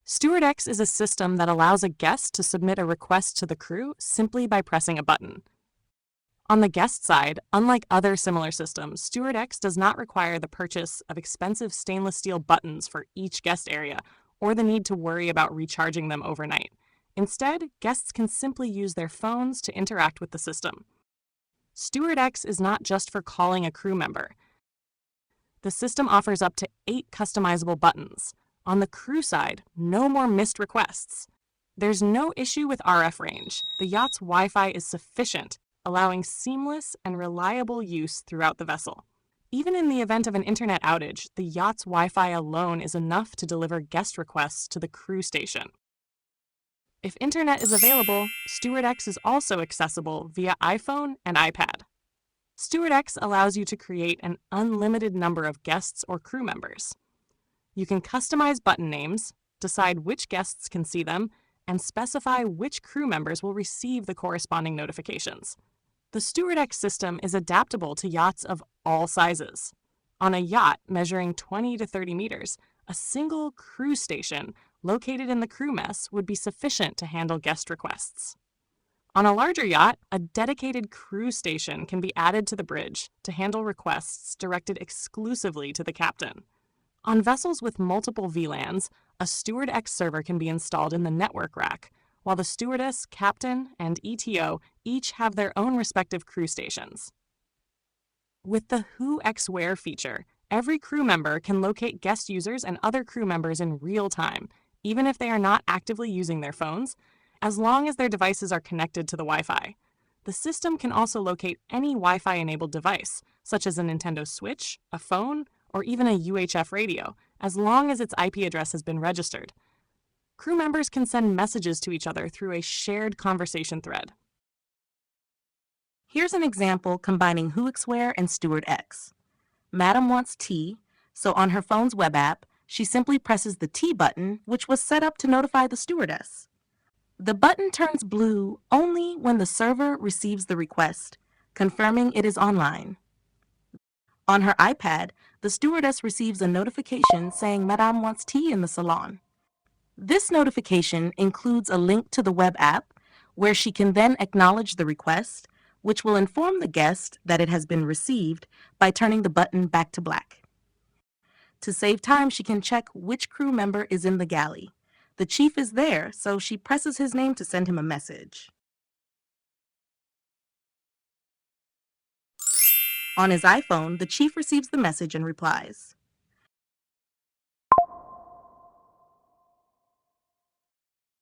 StewardX is a system that allows a guest to submit a request to the crew simply by pressing a button. On the guest side, unlike other similar systems, StewardX does not require the purchase of expensive stainless steel buttons for each guest area or the need to worry about recharging them overnight. Instead, guests can simply use their phones to interact with the system. StewardX is not just for calling a crew member. The system offers up to 8 customizable buttons. On the crew side, no more missed requests. There's no issue with RF range. The yacht's Wi-Fi is sufficient, allowing seamless and reliable use throughout the vessel. Even in the event of an internet outage, the yacht's Wi-Fi alone is enough to deliver guest requests to the crew station. If internet is available, StewardX is also accessible via iPhone and iPad. StewardX allows you to create an unlimited number of guests or crew members. You can customize button names, decide which guests can see them, and specify which crew members will receive the corresponding notifications. The StewardX system is adaptable to yachts of all sizes. On a yacht measuring 20 to 30 meters, a single crew station located in the crew mess would be sufficient to handle guest requests. On a larger yacht, a dedicated crew station can be added to the bridge to handle requests directed exclusively to the captain. On vessels with multiple VLANs, a StewardX server can be installed in the network rack, while the stewardess, captain, and ETO each have their own respective crew stations. With the Who X Where feature, every crew member can locate guest users and other crew members in real time, even if they are not actively using their phones, as long as their devices are connected to the Wi-Fi. The system can also locate any Wi-Fi-enabled device, such as a Nintendo Switch, a phone, or even a UHF radio, as long as its IP address has been registered. Crew members can send messages to each other through a shared conversation thread. Here's an example combining Whoxware and StewardX. Madam wants tea, so on her phone's web app, she simply presses the tea button, which was set up to notify the stewardess. The button turns blue only when the server receives the request, confirming it is online. On her iPad, the stewardess receives a notification saying Madame wants tea in the salon. This notification includes a link to the web app, where she can then acknowledge the request, which will inform the guest that it has been received by turning the button back to black. To save time, she can check which crew member is in the galley. The chief is there, so she presses his name to send him a message. On his iPhone, the chief receives the message and replies.